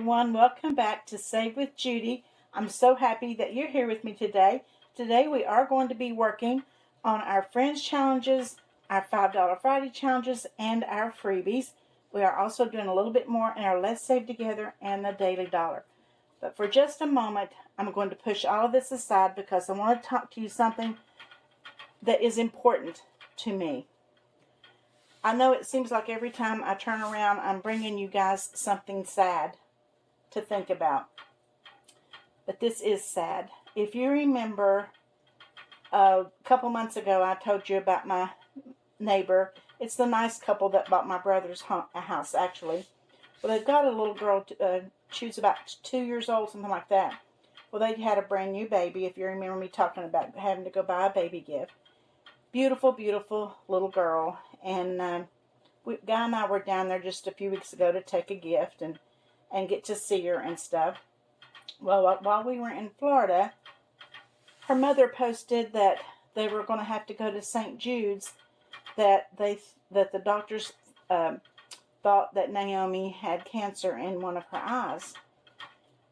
everyone. Welcome back to Save with Judy. I'm so happy that you're here with me today. Today we are going to be working on our Friends Challenges, our $5 Friday Challenges, and our freebies. We are also doing a little bit more in our Let's Save Together and the Daily Dollar. But for just a moment, I'm going to push all of this aside because I want to talk to you something that is important to me. I know it seems like every time I turn around, I'm bringing you guys something sad to think about. But this is sad. If you remember, a couple months ago, I told you about my neighbor. It's the nice couple that bought my brother's house, actually. Well, they've got a little girl, she's about 2 years old, something like that. Well, they had a brand new baby, if you remember me talking about having to go buy a baby gift. Beautiful, beautiful little girl. And Guy and I were down there just a few weeks ago to take a gift and get to see her and stuff. Well, while we were in Florida, her mother posted that they were going to have to go to St. Jude's, that the doctors thought that Naomi had cancer in one of her eyes.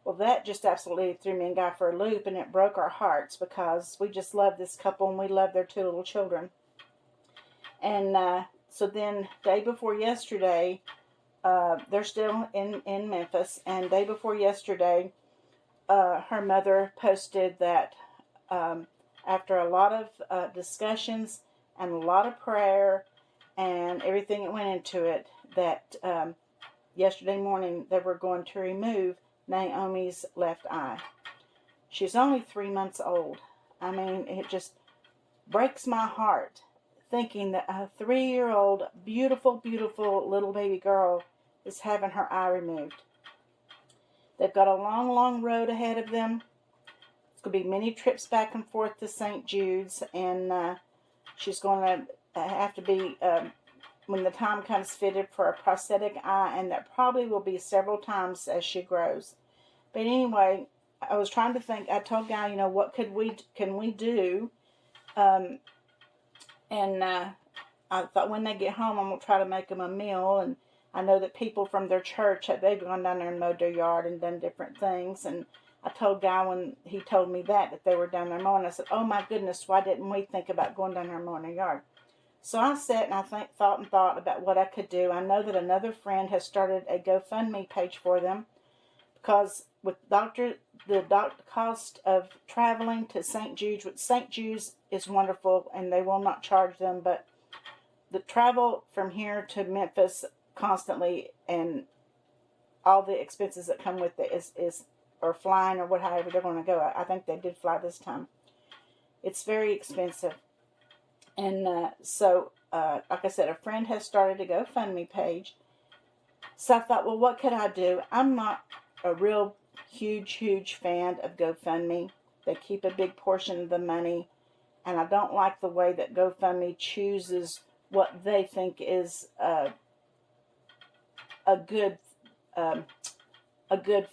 Well, that just absolutely threw me and Guy for a loop, and it broke our hearts because we just love this couple and we love their 2 little children. And so then, day before yesterday, they're still in Memphis, and day before yesterday, her mother posted that after a lot of discussions and a lot of prayer and everything that went into it, that yesterday morning they were going to remove Naomi's left eye. She's only 3 months old. I mean, it just breaks my heart thinking that a 3-year-old, beautiful, beautiful little baby girl is having her eye removed. They've got a long, long road ahead of them. It's going to be many trips back and forth to St. Jude's, and she's going to have to be, when the time comes, fitted for a prosthetic eye, and that probably will be several times as she grows. But anyway, I was trying to think. I told Guy, what can we do? And I thought when they get home, I'm going to try to make them a meal. And I know that people from their church, they've gone down there and mowed their yard and done different things. And I told Guy when he told me that they were down there mowing, I said, oh my goodness, why didn't we think about going down there and mowing their yard? So I sat and I thought about what I could do. I know that another friend has started a GoFundMe page for them because with the cost of traveling to St. Jude's, which St. Jude's is wonderful and they will not charge them, but the travel from here to Memphis constantly and all the expenses that come with it is or flying or whatever they're going to go. I think they did fly this time. It's very expensive. And so, like I said, a friend has started a GoFundMe page. So I thought, well, what could I do? I'm not a real huge fan of GoFundMe. They keep a big portion of the money. And I don't like the way that GoFundMe chooses what they think is a good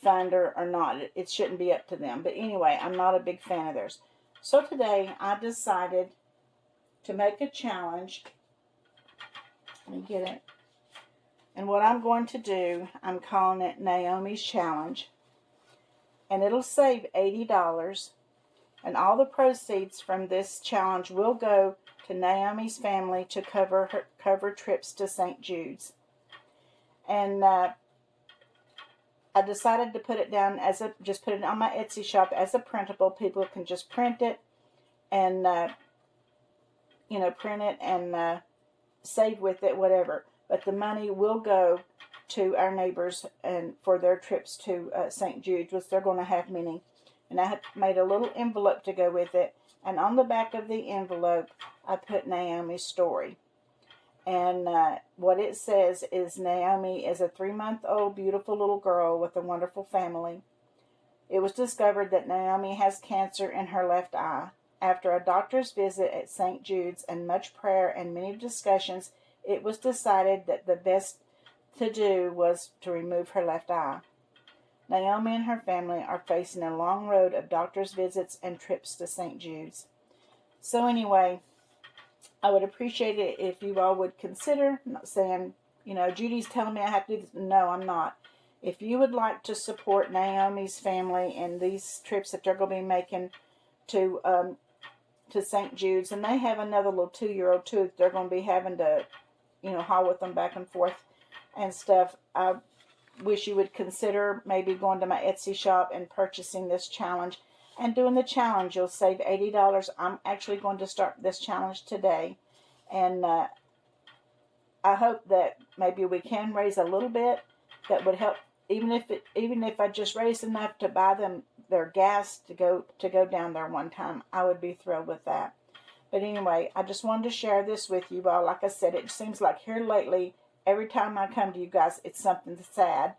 fund or not. It shouldn't be up to them. But anyway, I'm not a big fan of theirs. So today I decided to make a challenge. Let me get it. And what I'm going to do, I'm calling it Naomi's Challenge. And it'll save $80. And all the proceeds from this challenge will go to Naomi's family to cover trips to St. Jude's. And I decided to put it down just put it on my Etsy shop as a printable. People can just print it and print it and save with it, whatever. But the money will go to our neighbors and for their trips to St. Jude's, which they're going to have many. And I had made a little envelope to go with it. And on the back of the envelope, I put Naomi's story. And what it says is Naomi is a 3-month-old beautiful little girl with a wonderful family. It was discovered that Naomi has cancer in her left eye. After a doctor's visit at St. Jude's and much prayer and many discussions, it was decided that the best to do was to remove her left eye. Naomi and her family are facing a long road of doctor's visits and trips to St. Jude's. So anyway, I would appreciate it if you all would consider, I'm not saying, Judy's telling me I have to do this. No, I'm not. If you would like to support Naomi's family in these trips that they're going to be making to St. Jude's, and they have another little 2-year-old too that they're going to be having to, haul with them back and forth and stuff, I wish you would consider maybe going to my Etsy shop and purchasing this challenge and doing the challenge. You'll save $80. I'm actually going to start this challenge today, and I hope that maybe we can raise a little bit that would help. Even if I just raised enough to buy them their gas to go down there one time, I would be thrilled with that. But anyway, I just wanted to share this with you all. Like I said, it seems like here lately, every time I come to you guys, it's something sad.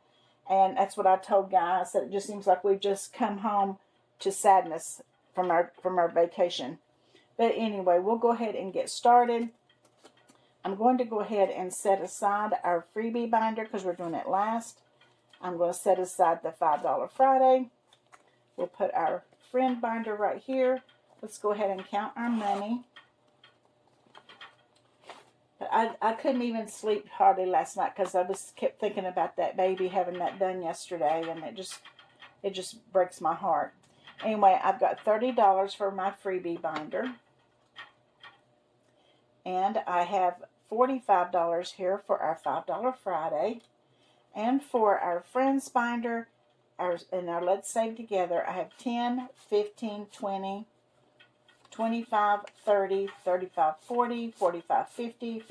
And that's what I told Guy. I said it just seems like we've just come home to sadness from our vacation. But anyway, we'll go ahead and get started. I'm going to go ahead and set aside our freebie binder because we're doing it last. I'm going to set aside the $5 Friday. We'll put our friend binder right here. Let's go ahead and count our money. I couldn't even sleep hardly last night because I just kept thinking about that baby having that done yesterday, and it just breaks my heart. Anyway, I've got $30 for my freebie binder, and I have $45 here for our $5 Friday. And for our friends binder, and our Let's Save Together, I have 10, 15, 20, 25, 30, 35, 40, 45, 50,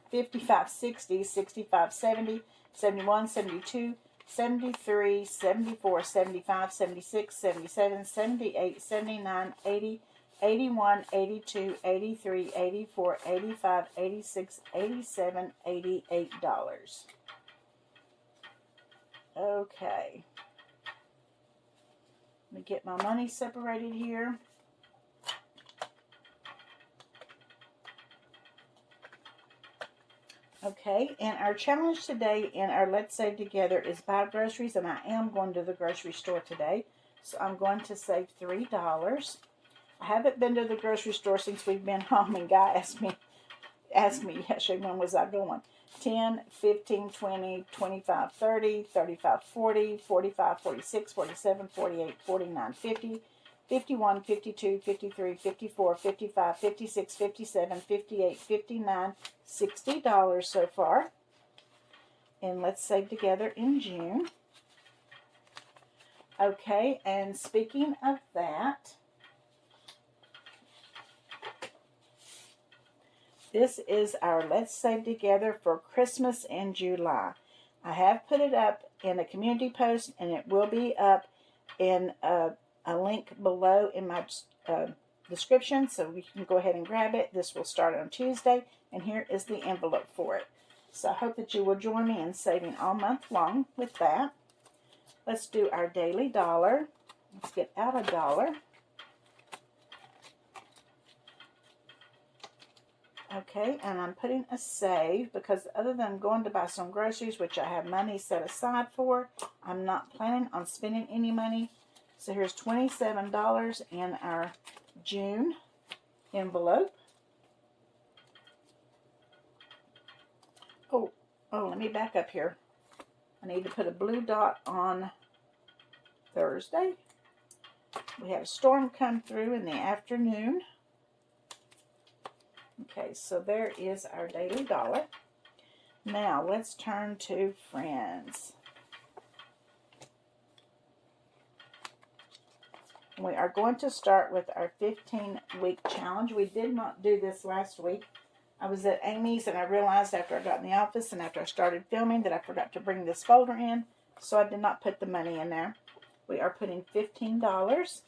55, 60, 65, 70, 71, 72, 73, 74, 75, 76, 77, 78, 79, 80, 81, 82, 83, 84, 85, 86, 87, $88. Okay. Let me get my money separated here. Okay, and our challenge today in our Let's Save Together is buy groceries, and I am going to the grocery store today, so I'm going to save $3. I haven't been to the grocery store since we've been home, and Guy asked me yesterday, when was I going? 10, 15, 20, 25, 30, 35, 40, 45, 46, 47, 48, 49, 50, 51, 52, 53, 54, 55, 56, 57, 58, 59, $60 so far. And Let's Save Together in June. Okay, and speaking of that, this is our Let's Save Together for Christmas in July. I have put it up in a community post, and it will be up in a link below in my description, so we can go ahead and grab it. This will start on Tuesday, and here is the envelope for it. So I hope that you will join me in saving all month long with that. Let's do our daily dollar. Let's get out a dollar. Okay, and I'm putting a save because other than going to buy some groceries, which I have money set aside for, I'm not planning on spending any money. So here's $27 in our June envelope. Oh, let me back up here. I need to put a blue dot on Thursday. We had a storm come through in the afternoon. Okay, so there is our daily dollar. Now, let's turn to friends. We are going to start with our 15-week challenge. We did not do this last week. I was at Amy's, and I realized after I got in the office and after I started filming that I forgot to bring this folder in, so I did not put the money in there. We are putting $15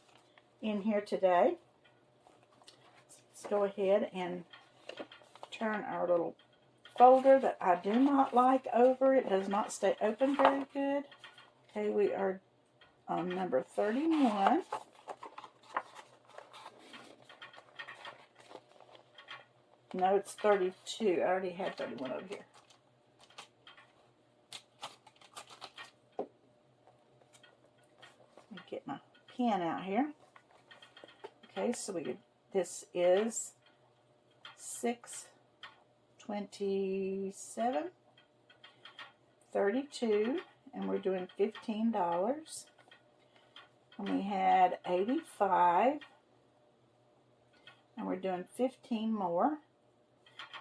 in here today. Let's go ahead and turn our little folder that I do not like over. It does not stay open very good. Okay, we are on number 31. No, it's 32. I already had 31 over here. Let me get my pen out here. Okay, so this is 627, 32, and we're doing $15. And we had 85, and we're doing 15 more,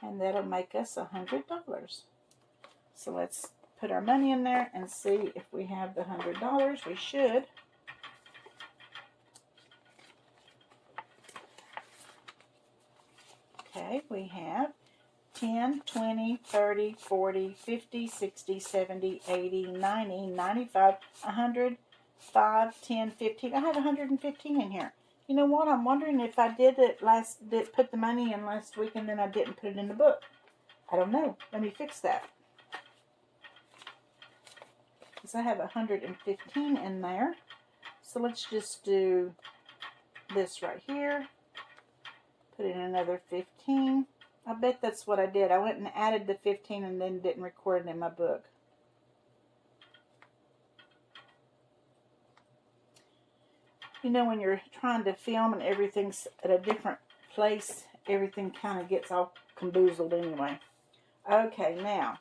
and that'll make us $100. So let's put our money in there and see if we have the $100. We should. Okay, we have 10, 20, 30, 40, 50, 60, 70, 80, 90, 95, 100, 5, 10, 15. I have 115 in here. You know what? I'm wondering if I did put the money in last week and then I didn't put it in the book. I don't know. Let me fix that. Because I have 115 in there. So let's just do this right here. Put in another 15. I bet that's what I did. I went and added the 15 and then didn't record it in my book. You know, when you're trying to film and everything's at a different place, everything kind of gets all camboozled anyway. Okay, now,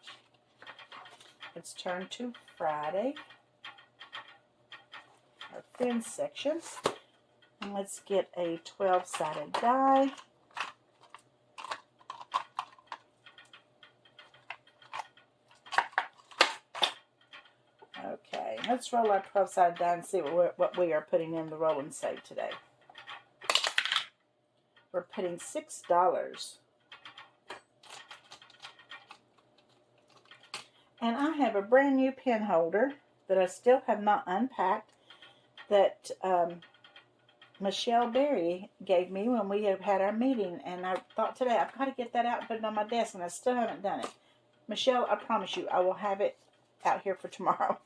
let's turn to Friday, our thin section. And let's get a 12-sided die. Okay, let's roll our 12-sided die and see what we are putting in the roll and save today. We're putting $6. And I have a brand new pen holder that I still have not unpacked that Michelle Berry gave me when we had our meeting. And I thought today, I've got to get that out and put it on my desk, and I still haven't done it. Michelle, I promise you, I will have it out here for tomorrow.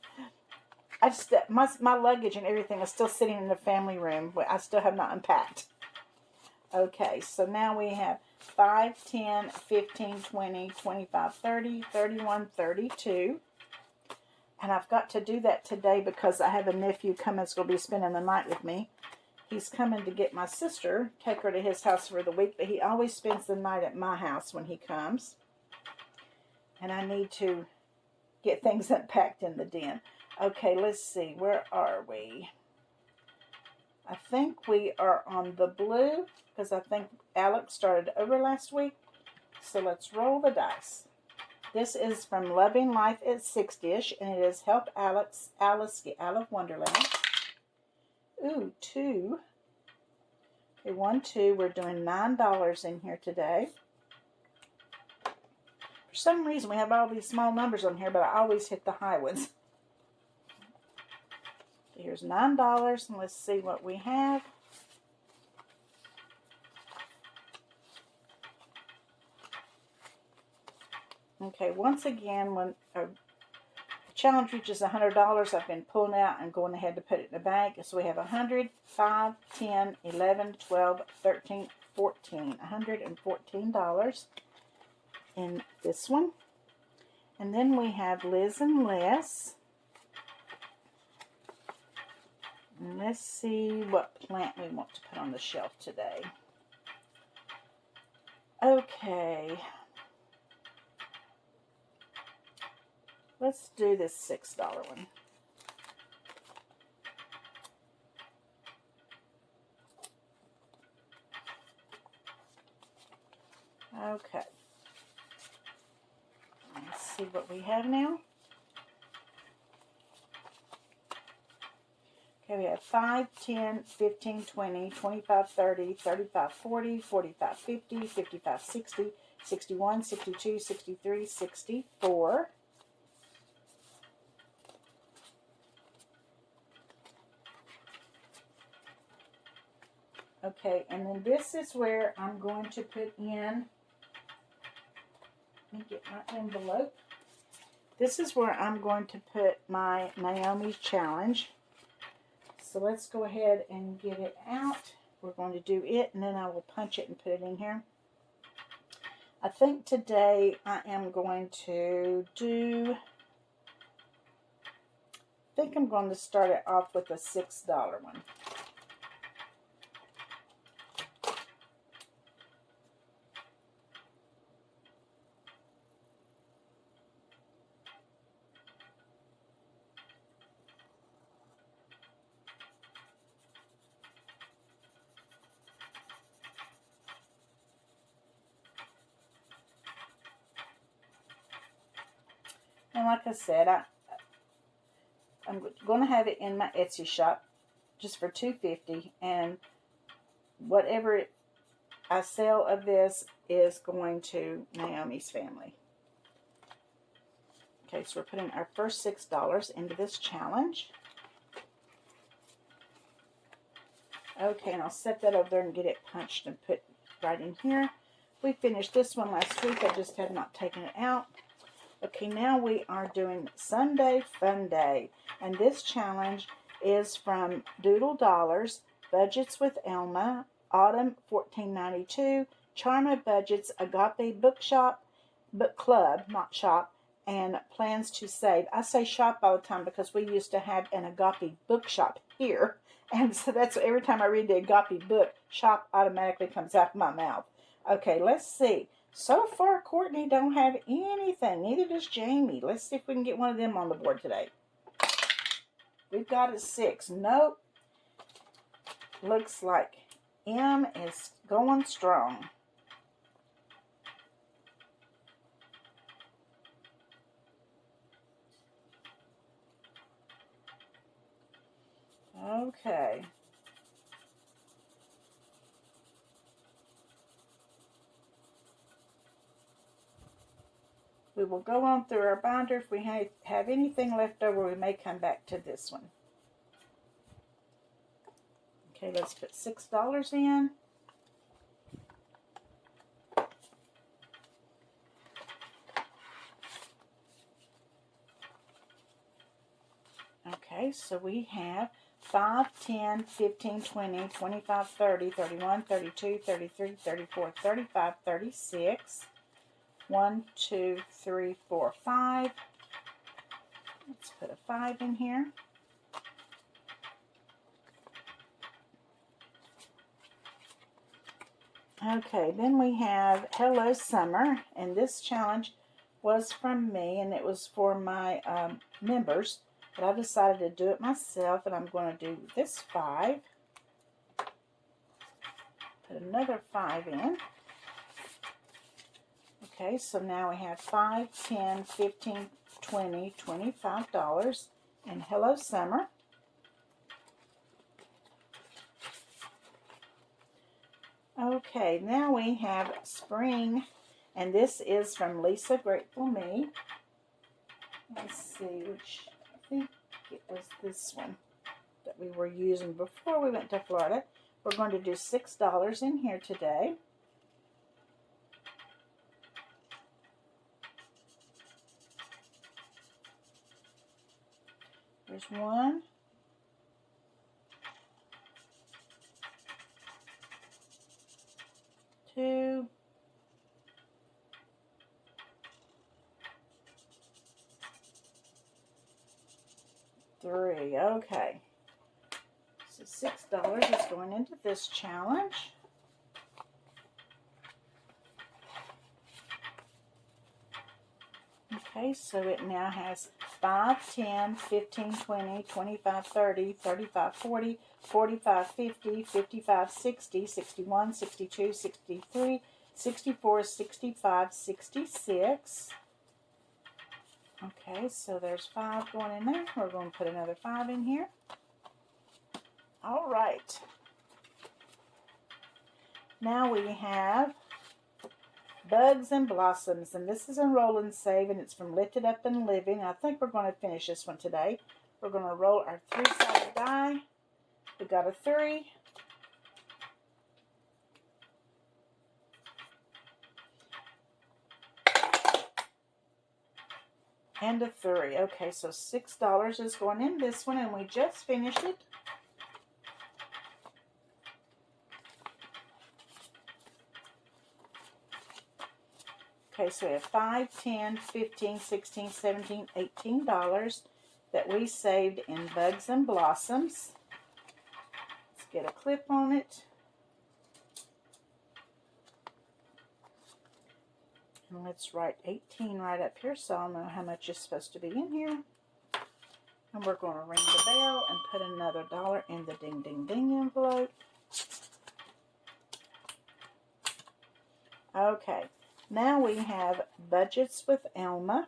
I just my luggage and everything is still sitting in the family room. I still have not unpacked. Okay, so now we have 5, 10, 15, 20, 25, 30, 31, 32. And I've got to do that today because I have a nephew coming that's going to be spending the night with me. He's coming to get my sister, take her to his house for the week, but he always spends the night at my house when he comes. And I need to get things unpacked in the den. Okay, let's see. Where are we? I think we are on the blue because I think Alex started over last week. So let's roll the dice. This is from Loving Life at 6-ish, and it is Help Alice Get Out of Wonderland. Ooh, 2. Okay, 1, 2. We're doing $9 in here today. For some reason, we have all these small numbers on here, but I always hit the high ones. Here's $9, and let's see what we have. Okay, once again, when the challenge reaches $100, I've been pulling out and going ahead to put it in the bank. So we have 100, 5, 10, 11, 12, 13, 14. $114 in this one. And then we have Liz and Les. And let's see what plant we want to put on the shelf today. Okay. Let's do this $6 one. Okay. Let's see what we have now. Okay, we have 5, 10, 15, 20, 25, 30, 35, 40, 45, 50, 55, 60, 61, 62, 63, 64. Okay, and then this is where I'm going to put in, let me get my envelope. This is where I'm going to put my Naomi's challenge. So let's go ahead and get it out. We're going to do it, and then I will punch it and put it in here. I think today I am going to do, I think I'm going to start it off with a $6 one. like I said, I'm going to have it in my Etsy shop just for $2.50, and whatever I sell of this is going to Naomi's family. Okay, so we're putting our first $6 into this challenge. Okay, and I'll set that over there and get it punched and put right in here. We finished this one last week. I just had not taken it out. Okay, now we are doing Sunday Fun Day. And this challenge is from Doodle Dollars, Budgets with Elma, Autumn 1492, KathyBudgets, Agape Bookshop, Book Club, not shop, and Plans to Save. I say shop all the time because we used to have an Agape bookshop here. And so that's every time I read the Agape book, shop automatically comes out of my mouth. Okay, let's see. So far, Courtney don't have anything. Neither does Jamie. Let's see if we can get one of them on the board today. We've got a 6. Nope. Looks like M is going strong. Okay. We will go on through our binder. If we have anything left over, we may come back to this one. Okay, let's put $6 in. Okay, so we have 5, 10, 15, 20, 25, 30, 31, 32, 33, 34, 35, 36. 1, 2, 3, 4, 5. Let's put a 5 in here. Okay, then we have Hello Summer, and this challenge was from me, and it was for my members, but I decided to do it myself, and I'm going to do this 5. Put another 5 in. Okay, so now we have 5, 10, 15, 20, $25 in Hello Summer. Okay, now we have Spring, and this is from Lisa Grateful Me. Let's see, which I think it was this one that we were using before we went to Florida. We're going to do $6 in here today. There's 1, 2, 3. Okay. So $6 is going into this challenge. Okay, so it now has 5, 10, 15, 20, 25, 30, 35, 40, 45, 50, 55, 60, 61, 62, 63, 64, 65, 66. Okay, so there's 5 going in there. We're going to put another 5 in here. All right. Now we have Bugs and Blossoms, and this is a roll and save, and it's from Lifted Up and Living. I think we're going to finish this one today. We're going to roll our 3-sided die. We got a 3. And a 3. Okay, so $6 is going in this one, and we just finished it. Okay, so we have 5, 10, 15, 16, 17, $18 that we saved in Bugs and Blossoms. Let's get a clip on it. And let's write 18 right up here so I'll know how much is supposed to be in here. And we're going to ring the bell and put another $1 in the ding ding ding envelope. Okay. Now we have Budgets with Elma.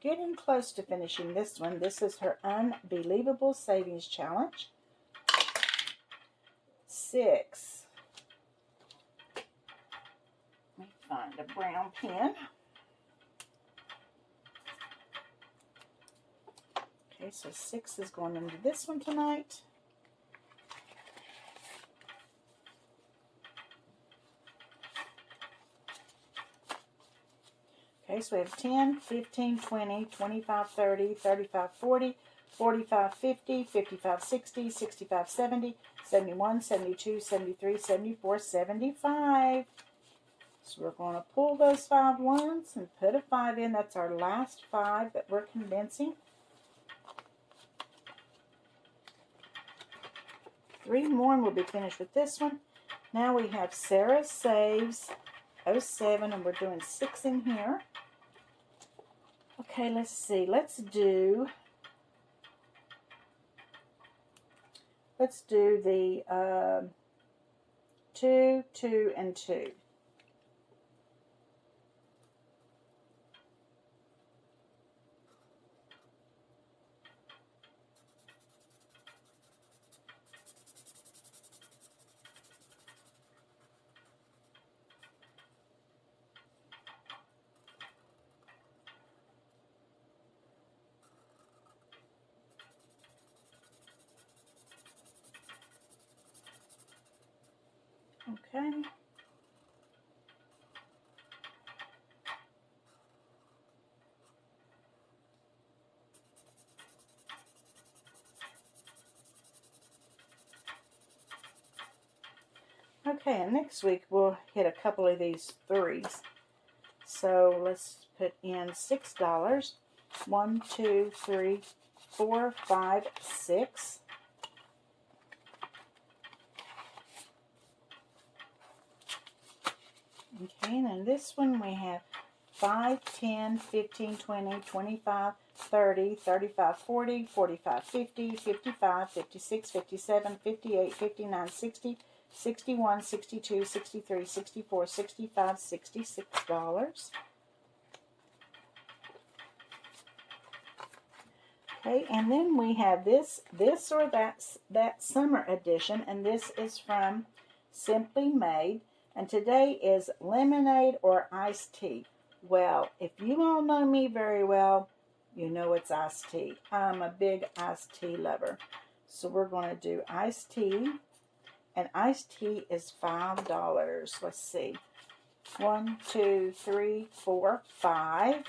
getting close to finishing this one. This is her Unbelievable Savings Challenge. 6. Let me find a brown pen. Okay, so 6 is going into this one tonight. Okay, so we have 10, 15, 20, 25, 30, 35, 40, 45, 50, 55, 60, 65, 70, 71, 72, 73, 74, 75. So we're going to pull those 5 ones and put a 5 in. That's our last 5 that we're condensing. 3 more and we'll be finished with this one. Now we have Sarah Saves 07 and we're doing 6 in here. Okay, let's see. Let's do the 2, 2, and 2. Okay. Okay, and next week we'll hit a couple of these 3s. So let's put in $6. 1, 2, 3, 4, 5, 6. Okay, and in this one we have 5, 10, 15, 20, 25, 30, 35, 40, 45, 50, 55, 56, 57, 58, 59, 60, 61, 62, 63, 64, 65, $66. Okay, and then we have this or that summer edition, and this is from Simply Made. And today is lemonade or iced tea. Well, if you all know me very well, you know it's iced tea. I'm a big iced tea lover. So we're going to do iced tea. And iced tea is $5. Let's see. 1, 2, 3, 4, 5.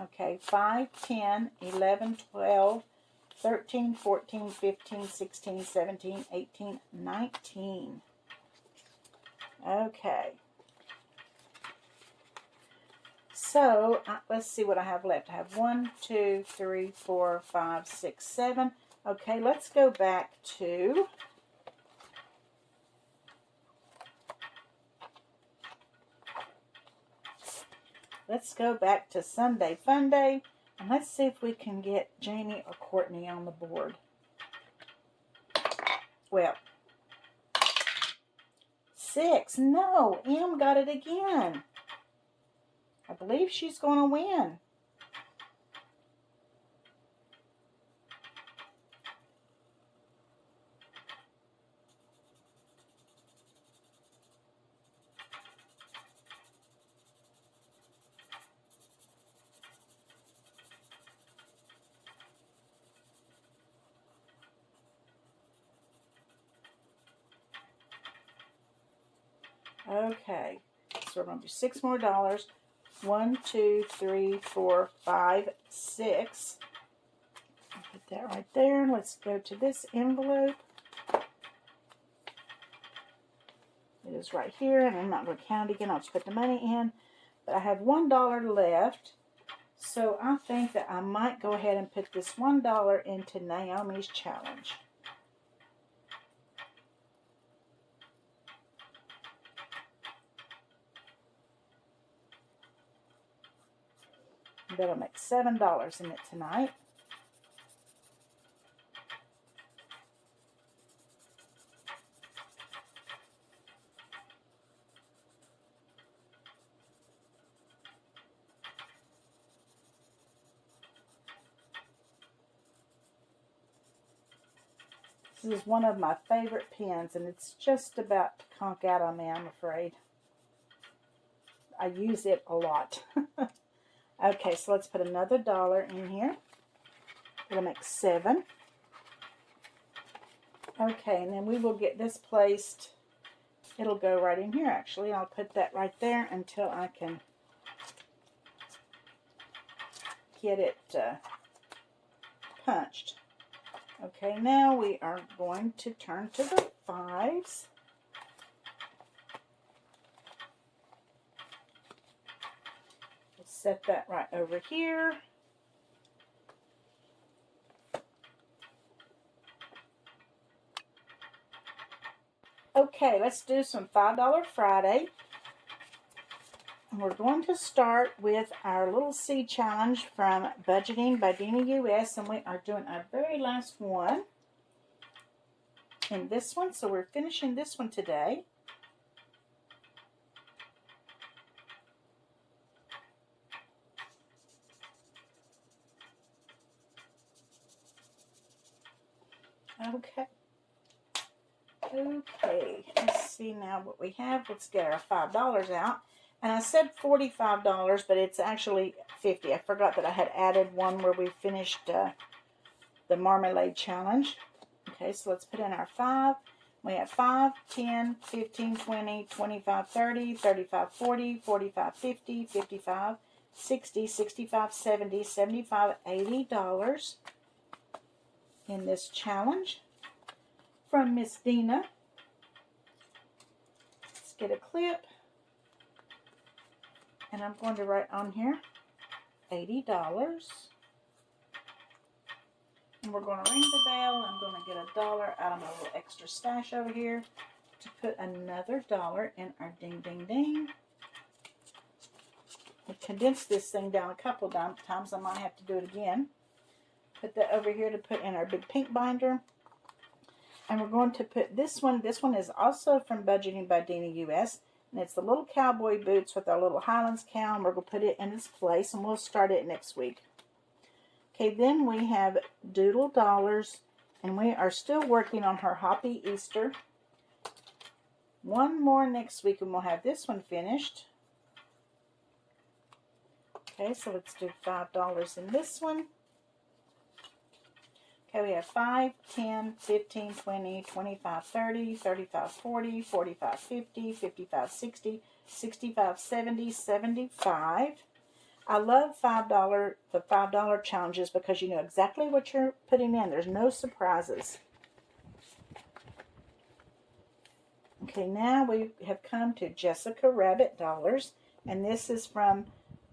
Okay, 5, 10, 11, 12, 13, 14, 15, 16, 17, 18, 19. Okay. So, let's see what I have left. I have 1, 2, 3, 4, 5, 6, 7. Okay, let's go back to Sunday Fun Day. And let's see if we can get Jamie or Courtney on the board. Well, 6. No, M got it again. I believe she's going to win. Okay, so we're going to do $6 more. 1, 2, 3, 4, 5, 6. Put that right there. Let's go to this envelope. It is right here, and I'm not going to count it again. I'll just put the money in. But I have $1 left, so I think that I might go ahead and put this $1 into Naomi's challenge. That'll make $7 in it tonight. This is one of my favorite pens, and it's just about to conk out on me, I'm afraid. I use it a lot. Okay, so let's put another dollar in here. It'll make 7. Okay, and then we will get this placed. It'll go right in here, actually. I'll put that right there until I can get it punched. Okay, now we are going to turn to the 5s. We'll set that right over here. Okay, let's do some $5 Friday. And we're going to start with our little seed challenge from Budgeting by Dina US, and we are doing our very last one in this one, so we're finishing this one today. Okay, let's see now what we have. Let's get our $5 out. And I said $45, but it's actually $50. I forgot that I had added one where we finished the marmalade challenge. Okay, so let's put in our 5. We have 5, 10, 15, 20, 25, 30, 35, 40, 45, 50, 55, 60, 65, 70, 75, $80 in this challenge from Miss Dina. Let's get a clip. And I'm going to write on here $80. And we're going to ring the bell. I'm going to get $1 out of my little extra stash over here to put another $1 in our ding, ding, ding. I condensed this thing down a couple of times. I might have to do it again. Put that over here to put in our big pink binder. And we're going to put this one. This one is also from Budgeting by Dina US. And it's the little cowboy boots with our little Highlands cow. And we're going to put it in its place. And we'll start it next week. Okay, then we have Doodle Dollars. And we are still working on her Hoppy Easter. One more next week and we'll have this one finished. Okay, so let's do $5 in this one. Okay, we have 5, 10, 15, 20, 25, 30, 35, 40, 45, 50, 55, 60, 65, 70, 75. I love the $5 challenges because you know exactly what you're putting in. There's no surprises. Okay, now we have come to Jessica Rabbit Dollars. And this is from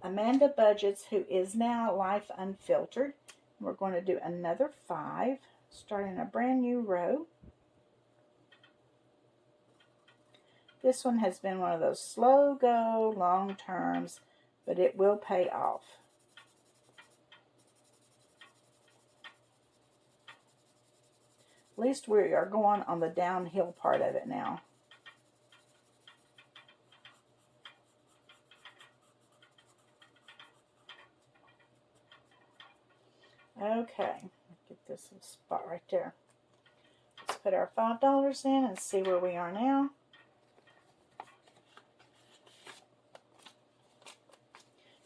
Amanda Budgets, who is now Life Unfiltered. We're going to do another 5, starting a brand new row. This one has been one of those slow go, long terms, but it will pay off. At least we are going on the downhill part of it now. Okay, get this little spot right there. Let's put our $5 in and see where we are now.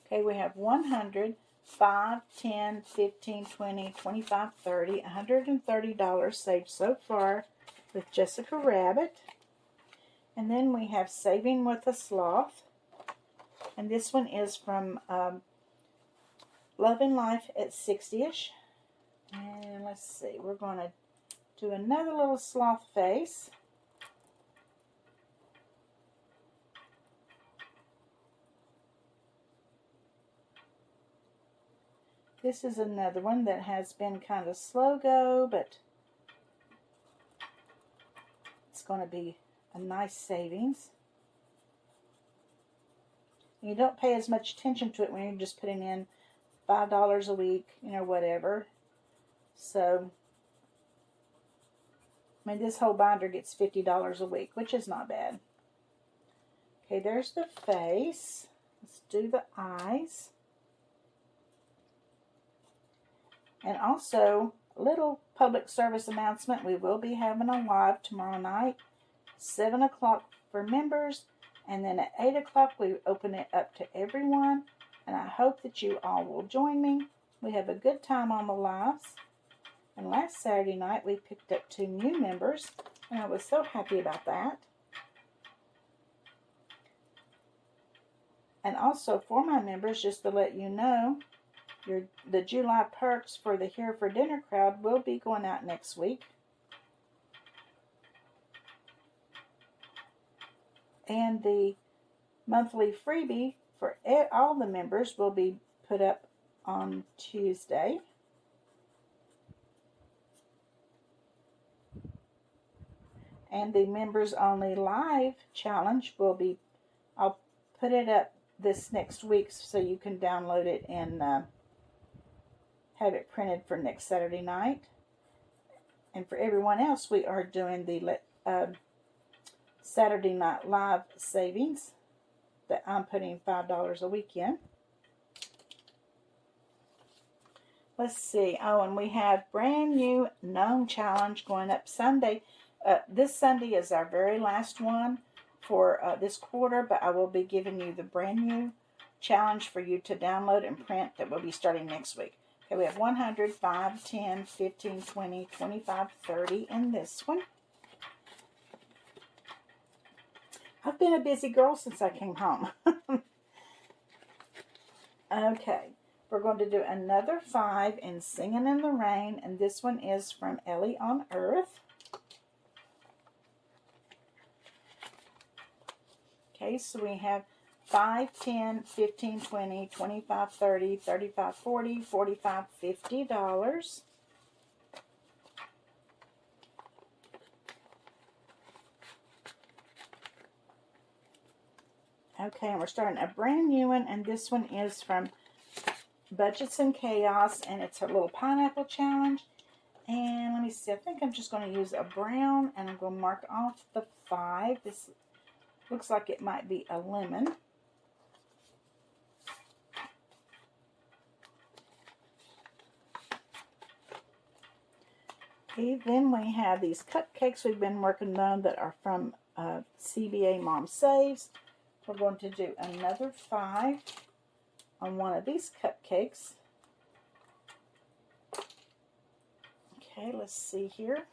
Okay, we have 100, 5, 10, 15, 20, 25, 30, $130 saved so far with Jessica Rabbit. And then we have Saving with a Sloth. And this one is from Love and Life at 60ish. And let's see, we're going to do another little sloth face. This is another one that has been kind of slow go, but it's going to be a nice savings. You don't pay as much attention to it when you're just putting in $5 a week, you know, whatever. So, I mean, this whole binder gets $50 a week, which is not bad. Okay, there's the face. Let's do the eyes. And also, little public service announcement. We will be having a live tomorrow night, 7 o'clock for members, and then at 8 o'clock we open it up to everyone, and I hope that you all will join me. We have a good time on the lives, and last Saturday night we picked up 2 new members, and I was so happy about that. And also for my members, just to let you know, the July perks for the Here for Dinner crowd will be going out next week. And the monthly freebie for all the members will be put up on Tuesday. And the members only live challenge will be, I'll put it up this next week so you can download it and have it printed for next Saturday night. And for everyone else, we are doing the Saturday Night Live savings that I'm putting $5 a week in. Let's see. Oh, and we have brand new Gnome Challenge going up Sunday. This Sunday is our very last one for this quarter, but I will be giving you the brand new challenge for you to download and print that will be starting next week. Okay, we have 100, 5, 10, 15, 20, 25, 30 in this one. I've been a busy girl since I came home. Okay, we're going to do another 5 in Singing in the Rain, and this one is from Ellie on Earth. Okay, so we have 5, 10, 15, 20, 25, 30, 35, 40, 45, $50. Okay, and we're starting a brand new one, and this one is from Budgets and Chaos, and it's a little pineapple challenge. And let me see, I think I'm just going to use a brown, and I'm going to mark off the 5. This looks like it might be a lemon. Okay, then we have these cupcakes we've been working on that are from CBA Mom Saves. We're going to do another 5 on one of these cupcakes. Okay, let's see here.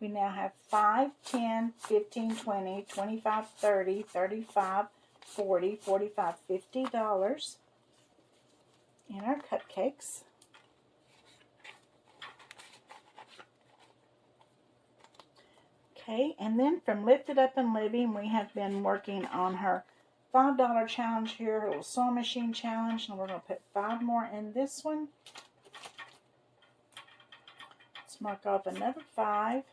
We now have 5, 10, 15, 20, 25, 30, 35, 40, 45, $50 in our cupcakes. Okay, and then from Lifted Up and Living, we have been working on her $5 challenge here, her little sewing machine challenge, and we're going to put 5 more in this one. Let's mark off another 5.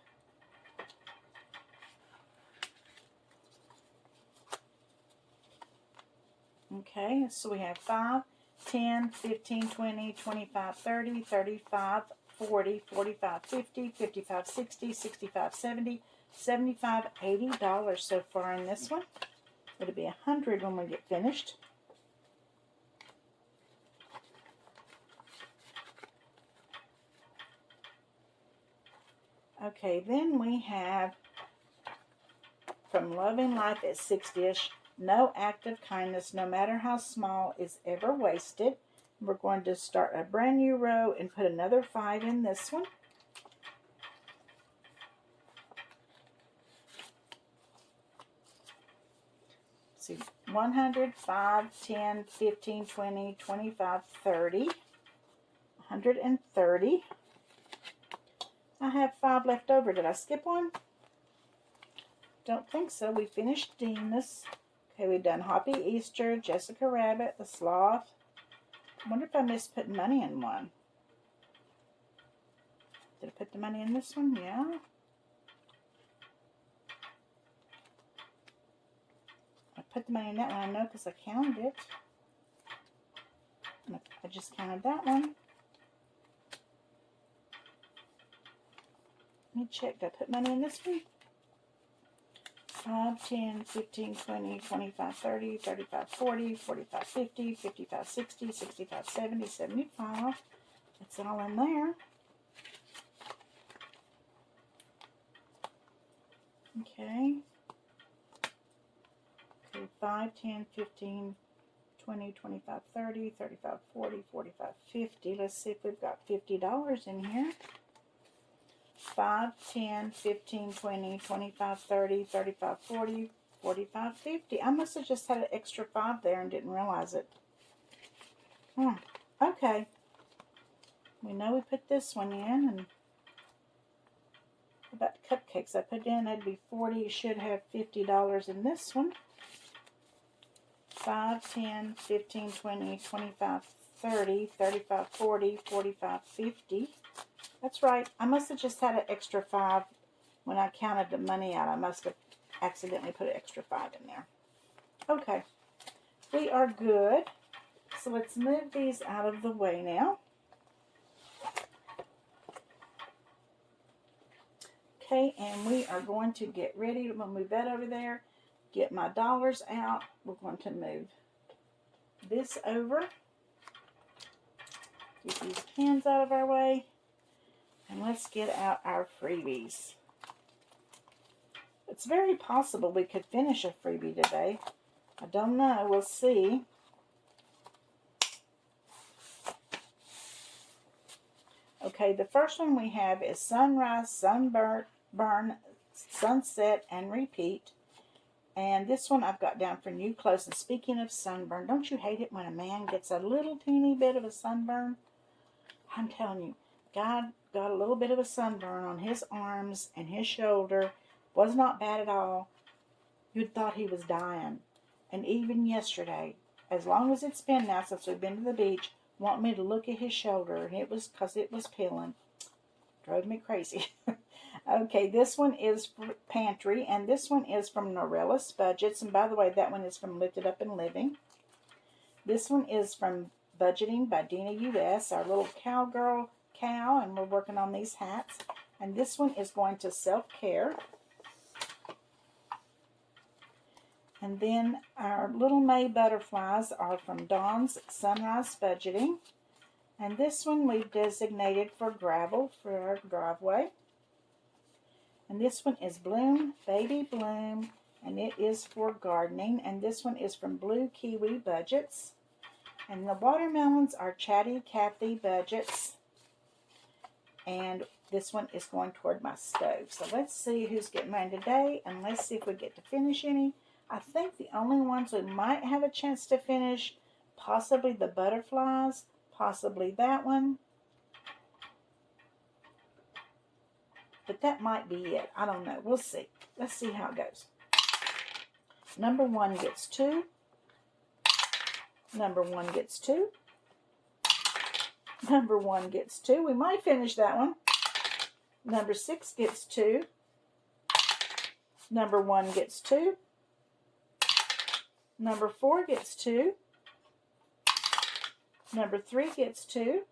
Okay, so we have 5, 10, 15, 20, 25, 30, 35, 40, 45, 50, 55, 60, 65, 70, 75, $80 so far in this one. It'll be $100 when we get finished. Okay, then we have from Loving Life at 6-ish, no act of kindness, no matter how small, is ever wasted. We're going to start a brand new row and put another 5 in this one. See, 100, 5, 10, 15, 20, 25, 30, 130. I have 5 left over. Did I skip one? Don't think so. We finished Demas. Okay, we've done Hoppy Easter, Jessica Rabbit, The Sloth. I wonder if I missed putting money in one. Did I put the money in this one? Yeah. I put the money in that one, I know, because I counted it. I just counted that one. Let me check. Did I put money in this one? 5, 10, 15, 20, 25, 30, 35, 40, 45, 50, 55, 60, 65, 70, 75. It's all in there. Okay. 5, 10, 15, 20, 25, 30, 35, 40, 45, 50. Let's see if we've got $50 in here. 5, 10, 15, 20, 25, 30, 35, 40, 45, 50. I must have just had an extra 5 there and didn't realize it. Okay. We know we put this one in. And about cupcakes I put in, that'd be 40. You should have $50 in this one. 5, 10, 15, 20, 25, 30, 35, 40, 45, 50. That's right. I must have just had an extra 5 when I counted the money out. I must have accidentally put an extra 5 in there. Okay. We are good. So let's move these out of the way now. Okay, and we are going to get ready. I'm going to move that over there. Get my dollars out. We're going to move this over. Get these pins out of our way. And let's get out our freebies. It's very possible we could finish a freebie today. I don't know. We'll see. Okay, the first one we have is sunrise, sunburn, sunset, and repeat. And this one I've got down for new clothes. And speaking of sunburn, don't you hate it when a man gets a little teeny bit of a sunburn? I'm telling you, God got a little bit of a sunburn on his arms and his shoulder. Was not bad at all. You'd thought he was dying. And even yesterday, as long as it's been now since we've been to the beach, want me to look at his shoulder, and it was because it was peeling. Drove me crazy. Okay, this one is for Pantry, and this one is from KathyBudgets. And by the way, that one is from Lifted Up and Living. This one is from Budgeting by Dina U.S., our little cowgirl cow, and we're working on these hats. And this one is going to Self-Care. And then our Little May butterflies are from Dawn's Sunrise Budgeting. And this one we've designated for gravel for our driveway. And this one is Bloom, Baby Bloom, and it is for gardening. And this one is from Blue Kiwi Budgets. And the watermelons are Chatty KathyBudgets. And this one is going toward my stove. So let's see who's getting mine today, and let's see if we get to finish any. I think the only ones we might have a chance to finish, possibly the butterflies, possibly that one. But that might be it. I don't know. We'll see. Let's see how it goes. Number 1 gets 2. Number 1 gets 2. Number 1 gets 2. We might finish that one. Number 6 gets 2. Number 1 gets 2. Number 4 gets 2. Number 3 gets 2.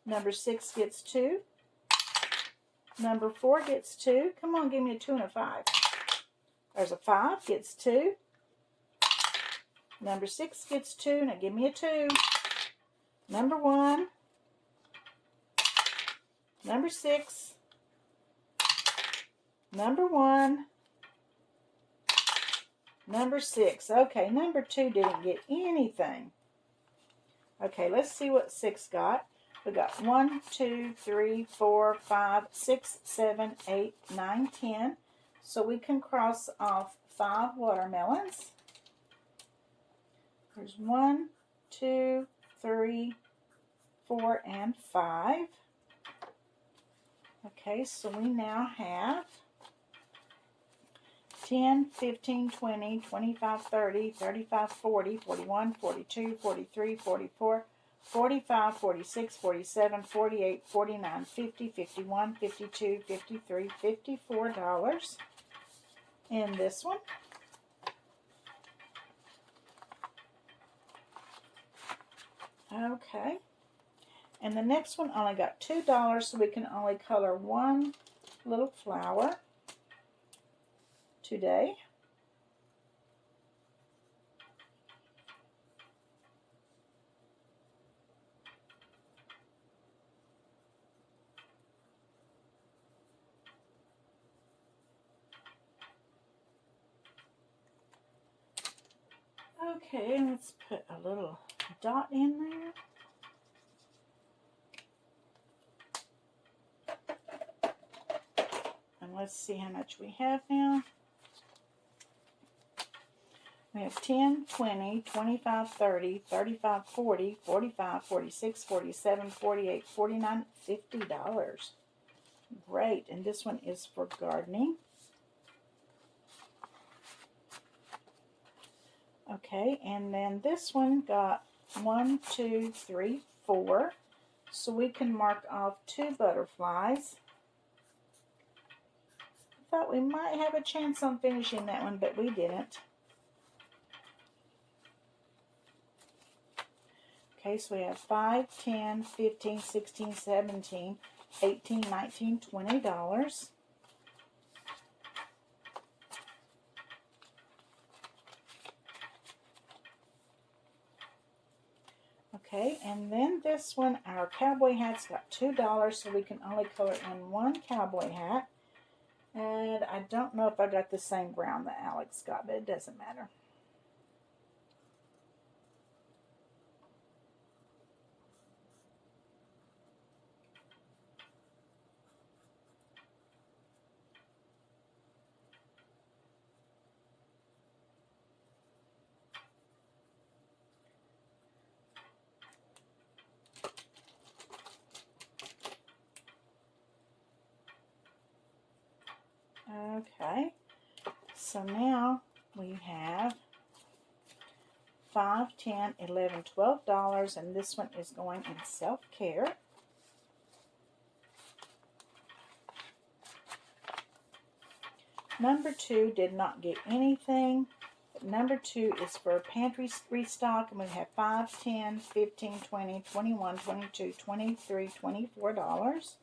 Number 6 gets 2. Number 4 gets 2. Come on, give me a 2 and a 5. There's a 5, gets 2. Number 6 gets 2. Now give me a 2. Number 1. Number 6. Number 1. Number 6. Okay, number 2 didn't get anything. Okay, let's see what 6 got. We got 1, 2, 3, 4, 5, 6, 7, 8, 9, 10. So we can cross off 5 watermelons. There's 1, 2, 3, 4, and 5. Okay, so we now have 10, 15, 20, 25, 30, 35, 40, 41, 42, 43, 44, 45, 46, 47, 48, 49, 50, 51, 52, 53, $54 in this one. Okay. And the next one only got $2, so we can only color one little flower today. Okay, let's put a little dot in there. And let's see how much we have now. We have 10, 20, 25, 30, 35, 40, 45, 46, 47, 48, 49, $50. Great. And this one is for gardening. Okay, and then this one got 1, 2, 3, 4. So we can mark off 2 butterflies. Thought we might have a chance on finishing that one, but we didn't. Okay, so we have 5, 10, 15, 16, 17, 18, 19, $20. Okay, and then this one, our cowboy hat's got $2, so we can only color in 1 cowboy hat. And I don't know if I got the same brown that Alex got, but it doesn't matter. Okay, so now we have $5, $10, $11, $12, and this one is going in self-care. Number 2 did not get anything. Number 2 is for pantry restock, and we have 5, 10, 15, 20, 21, 22, 23, $24.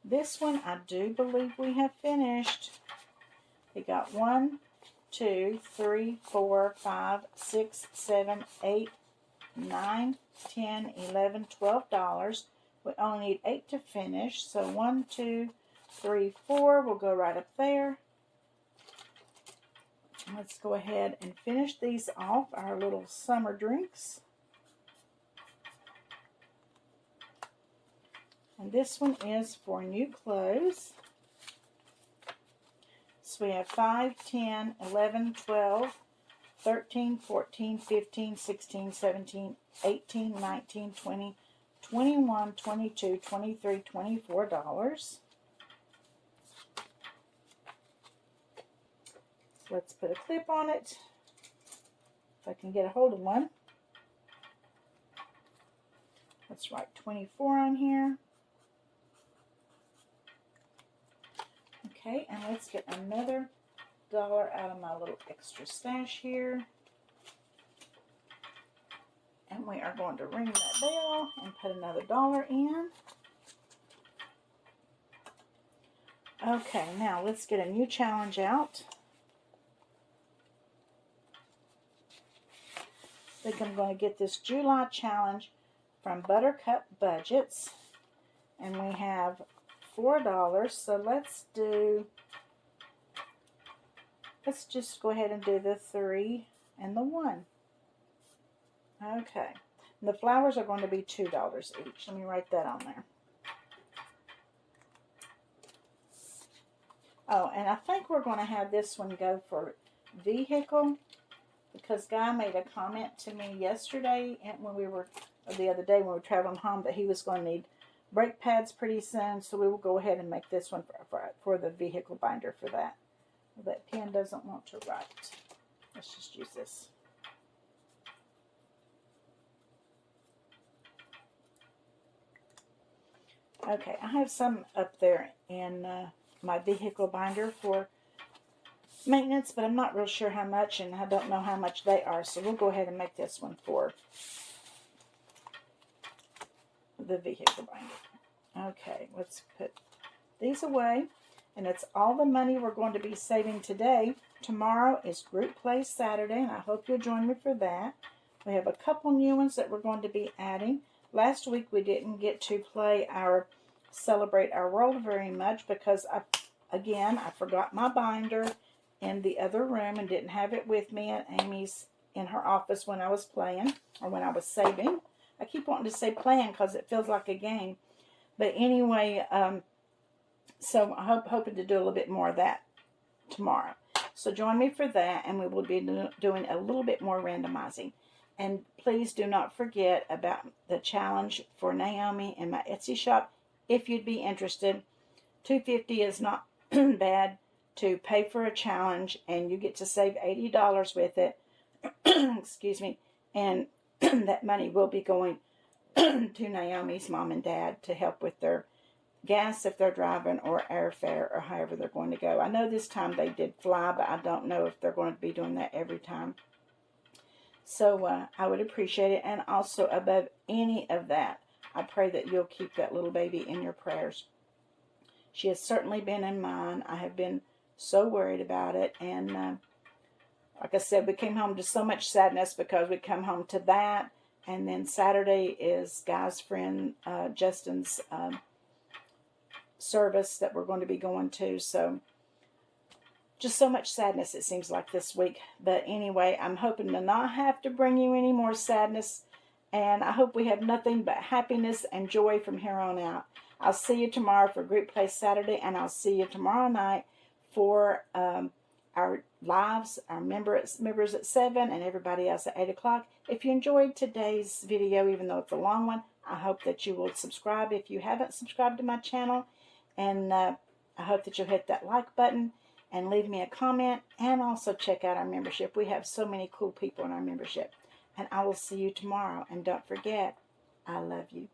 This one I do believe we have finished. We got 1, 2, 3, 4, 5, 6, 7, 8, 9, 10, 11, $12. We only need 8 to finish. So 1, 2, 3, 4 will go right up there. Let's go ahead and finish these off, our little summer drinks. And this one is for new clothes. So we have 5, 10, 11, 12, 13, 14, 15, 16, 17, 18, 19, 20, 21, 22, 23, $24. So let's put a clip on it, if I can get a hold of one. Let's write 24 on here. Okay, and let's get another $1 out of my little extra stash here. And we are going to ring that bell and put another $1 in. Okay, now let's get a new challenge out. I think I'm going to get this July challenge from KathyBudgets. And we have $4, so let's just go ahead and do the 3 and the 1. Okay, and the flowers are going to be $2 each. Let me write that on there. Oh, and I think we're going to have this one go for vehicle, because Guy made a comment to me yesterday, and the other day when we were traveling home, that he was going to need brake pads pretty soon, so we will go ahead and make this one for the vehicle binder for that. That pen doesn't want to write. Let's just use this. Okay, I have some up there in my vehicle binder for maintenance, but I'm not real sure how much, and I don't know how much they are, so we'll go ahead and make this one for the vehicle binder. Okay, let's put these away, and it's all the money we're going to be saving today. Tomorrow is Group Play Saturday, and I hope you'll join me for that. We have a couple new ones that we're going to be adding. Last week we didn't get to play our Celebrate Our World very much because I again, I forgot my binder in the other room and didn't have it with me. And Amy's in her office when I was playing, or when I was saving. I keep wanting to say playing because it feels like a game. But anyway, so I'm hoping to do a little bit more of that tomorrow. So join me for that, and we will be doing a little bit more randomizing. And please do not forget about the challenge for Naomi in my Etsy shop. If you'd be interested, $250 is not bad to pay for a challenge, and you get to save $80 with it. Excuse me. And that money will be going to Naomi's mom and dad to help with their gas if they're driving, or airfare, or however they're going to go. I know this time they did fly, but I don't know if they're going to be doing that every time. So I would appreciate it. And also, above any of that, I pray that you'll keep that little baby in your prayers. She has certainly been in mine. I have been so worried about it. And like I said, we came home to so much sadness because we come home to that. And then Saturday is Guy's friend Justin's service that we're going to be going to. So just so much sadness, it seems like, this week. But anyway, I'm hoping to not have to bring you any more sadness. And I hope we have nothing but happiness and joy from here on out. I'll see you tomorrow for Group Play Saturday. And I'll see you tomorrow night for our lives, our members at 7, and everybody else at 8 o'clock. If you enjoyed today's video, even though it's a long one, I hope that you will subscribe if you haven't subscribed to my channel. And I hope that you'll hit that like button and leave me a comment, and also check out our membership. We have so many cool people in our membership. And I will see you tomorrow. And don't forget, I love you.